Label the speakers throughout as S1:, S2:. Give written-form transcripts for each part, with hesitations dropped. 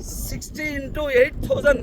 S1: 60 × 8000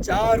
S1: 4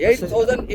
S1: 8000 ×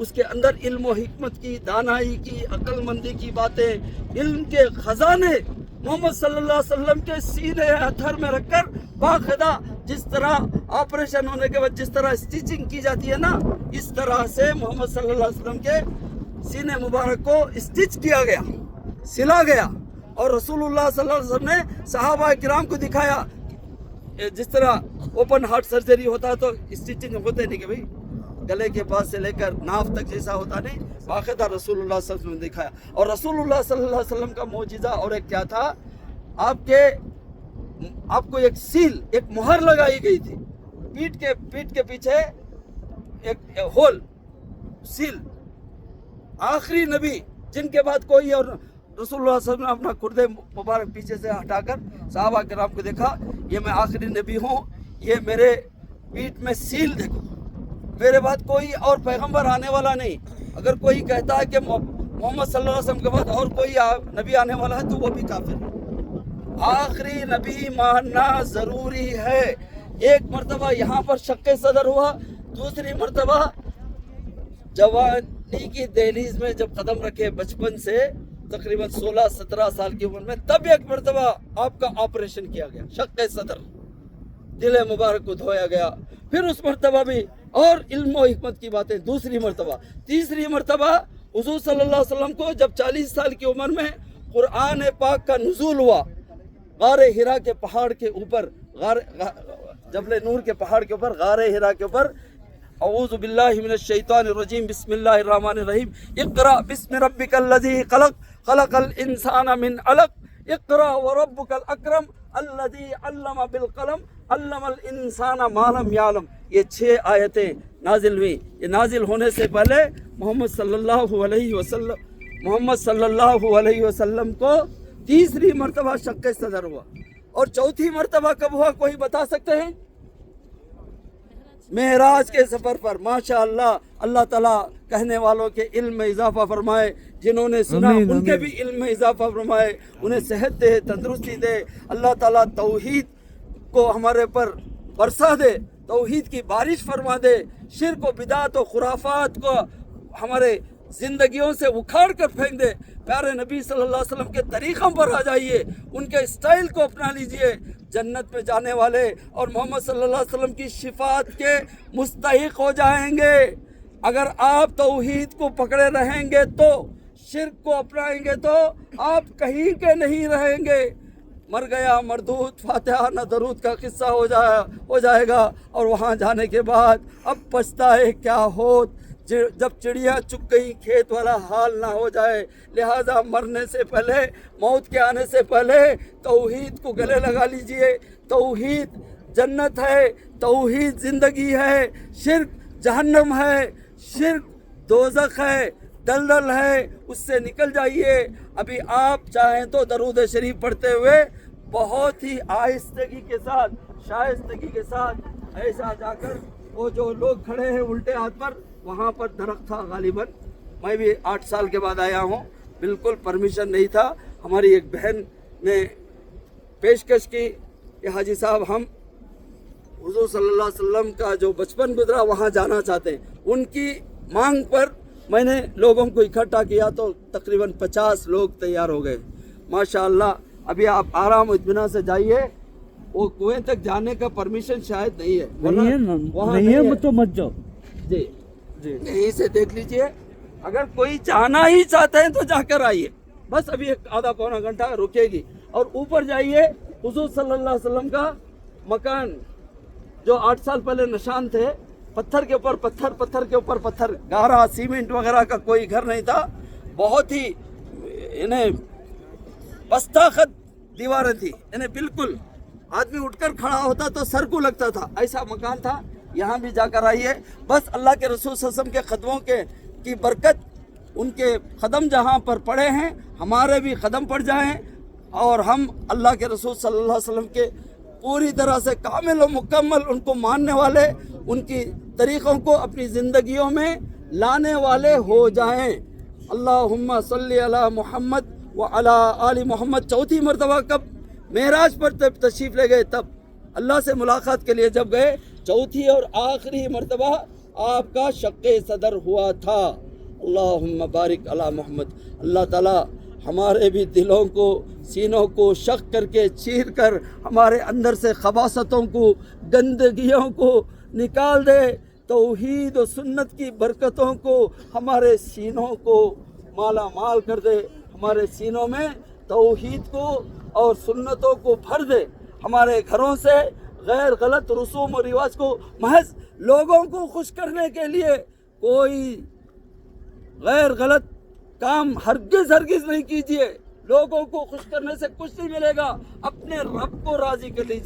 S1: اس کے اندر علم و حکمت کی، دانائی کی، عقل مندی کی باتیں، علم کے خزانے محمد صلی اللہ علیہ وسلم کے سینے اتھر میں رکھ کر باقاعدہ جس طرح آپریشن ہونے کے بعد جس طرح اسٹیچنگ کی جاتی ہے نا، اس طرح سے محمد صلی اللہ علیہ وسلم کے سینے مبارک کو اسٹچ کیا گیا، سلا گیا، اور رسول اللہ صلی اللہ علیہ وسلم نے صحابہ کرام کو دکھایا۔ جس طرح اوپن ہارٹ سرجری ہوتا ہے تو اسٹیچنگ ہوتے نہیں کہ بھئی گلے کے پاس سے لے کر ناف تک جیسا ہوتا نہیں، باقاعدہ رسول اللہ صلی اللہ علیہ وسلم نے دکھایا۔ اور رسول اللہ صلی اللہ علیہ وسلم کا معجزہ اور ایک کیا تھا، آپ کو ایک سیل، ایک مہر لگائی گئی تھی پیٹھ کے پیچھے، ایک ہول سیل، آخری نبی جن کے بعد کوئی، اور رسول اللہ صلی اللہ علیہ وسلم نے اپنا کردے مبارک پیچھے سے ہٹا کر صحابہ کرام کو دیکھا، یہ میں آخری نبی ہوں، یہ میرے پیٹھ میں سیل دیکھو، میرے بعد کوئی اور پیغمبر آنے والا نہیں۔ اگر کوئی کہتا ہے کہ محمد صلی اللہ علیہ وسلم کے بعد اور کوئی نبی آنے والا ہے تو وہ بھی کافر ہے۔ آخری نبی ماننا ضروری ہے۔ ایک مرتبہ یہاں پر شق صدر ہوا، دوسری مرتبہ جوانی کی دہلیز میں جب قدم رکھے بچپن سے تقریباً 16-17 سال کی عمر میں، تب ایک مرتبہ آپ کا آپریشن کیا گیا، شق صدر، دل مبارک کو دھویا گیا۔ پھر اس مرتبہ بھی اور علم و حکمت کی باتیں دوسری مرتبہ۔ تیسری مرتبہ حضور صلی اللہ علیہ وسلم کو جب 40 سال کی عمر میں قرآن پاک کا نزول ہوا، غار ہرا کے پہاڑ کے اوپر، جبل نور کے پہاڑ کے اوپر، غار ہرا کے اوپر، اعوذ باللہ من الشیطان الرجیم، بسم اللہ الرحمن الرحیم، اقرأ بسم ربک الذی خلق، خلق الانسان من علق، اقرأ وربک الاکرم الذی علم بالقلم، علم الانسان ما لم یعلم۔ یہ 6 آیتیں نازل ہوئی۔ یہ نازل ہونے سے پہلے محمد صلی اللہ علیہ وسلم کو تیسری مرتبہ شق صدر ہوا، اور چوتھی مرتبہ کب ہوا کوئی بتا سکتے ہیں؟ معراج کے سفر پر۔ ماشاءاللہ، اللہ تعالیٰ کہنے والوں کے علم میں اضافہ فرمائے، جنہوں نے سنا ان کے بھی علم میں اضافہ فرمائے، انہیں صحت دے، تندرستی دے۔ اللہ تعالیٰ توحید کو ہمارے پر برسا دے، توحید کی بارش فرما دے، شرک و بدعت و خرافات کو ہمارے زندگیوں سے اکھاڑ کر پھینک دے۔ پیارے نبی صلی اللہ علیہ وسلم کے طریقوں پر آ جائیے، ان کے اسٹائل کو اپنا لیجئے، جنت میں جانے والے اور محمد صلی اللہ علیہ وسلم کی شفاعت کے مستحق ہو جائیں گے۔ اگر آپ توحید کو پکڑے رہیں گے تو، شرک کو اپنائیں گے تو آپ کہیں کے نہیں رہیں گے۔ مر گیا مردود، فاتحہ نہ درود کا قصہ ہو جائے گا، اور وہاں جانے کے بعد اب پچھتائے کیا ہوت، جب چڑیا چگ گئی کھیت والا حال نہ ہو جائے۔ لہذا مرنے سے پہلے، موت کے آنے سے پہلے توحید کو گلے لگا لیجئے۔ توحید جنت ہے، توحید زندگی ہے، شرک جہنم ہے، شرک دوزخ ہے، دلدل ہے، اس سے نکل جائیے۔ ابھی آپ چاہیں تو درود شریف پڑھتے ہوئے بہت ہی آہستگی کے ساتھ، شائستگی کے ساتھ ایسا جا کر، وہ جو لوگ کھڑے ہیں الٹے ہاتھ پر، وہاں پر درخت تھا غالباً، میں بھی 8 سال کے بعد آیا ہوں، بالکل پرمیشن نہیں تھا، ہماری ایک بہن نے پیشکش کی کہ حاجی صاحب ہم حضور صلی اللہ علیہ وسلم کا جو بچپن گزرا وہاں جانا چاہتے ہیں۔ ان کی مانگ پر میں نے لوگوں کو اکٹھا کیا تو تقریباً 50 لوگ تیار ہو گئے۔ ماشاءاللہ، ابھی آپ آرام و اطمینان سے جائیے، وہ کنویں تک جانے کا پرمیشن شاید نہیں ہے، وہاں نہیں ہے
S2: تو مت جاؤ۔
S1: جی یہیں سے دیکھ لیجئے، اگر کوئی جانا ہی چاہتے ہیں تو جا کر آئیے، بس ابھی ایک آدھا پونا گھنٹہ رکے گی۔ اور اوپر جائیے، حضور صلی اللہ علیہ وسلم کا مکان جو 8 سال پہلے نشان تھے، پتھر کے اوپر پتھر، پتھر کے اوپر پتھر، گارا سیمنٹ وغیرہ کا کوئی گھر نہیں تھا، بہت ہی انہیں پستہ خط دیواریں تھی، انہیں بالکل آدمی اٹھ کر کھڑا ہوتا تو سر کو لگتا تھا، ایسا مکان تھا۔ یہاں بھی جا کر آئیے، بس اللہ کے رسول صلی اللہ علیہ وسلم کے قدموں کی برکت، ان کے قدم جہاں پر پڑے ہیں ہمارے بھی قدم پڑ جائیں، اور ہم اللہ کے رسول صلی اللہ علیہ وسلم کے پوری طرح سے کامل و مکمل ان کو ماننے والے، ان کی طریقوں کو اپنی زندگیوں میں لانے والے ہو جائیں۔ اللہم صلی علی محمد وعلی آل محمد۔ چوتھی مرتبہ کب معراج پر تشریف لے گئے، تب اللہ سے ملاقات کے لیے جب گئے، چوتھی اور آخری مرتبہ آپ کا شق صدر ہوا تھا۔ اللہم بارک علی محمد۔ اللہ تعالیٰ ہمارے بھی دلوں کو، سینوں کو شق کر کے چیر کر ہمارے اندر سے خباثتوں کو، گندگیوں کو نکال دے، توحید و سنت کی برکتوں کو ہمارے سینوں کو مالا مال کر دے، ہمارے سینوں میں توحید کو اور سنتوں کو بھر دے، ہمارے گھروں سے غیر غلط رسوم و رواج کو، محض لوگوں کو خوش کرنے کے لیے کوئی غیر غلط کام ہرگز نہیں کیجیے۔ لوگوں کو خوش کرنے سے کچھ نہیں ملے گا، اپنے رب کو راضی کر لیجیے۔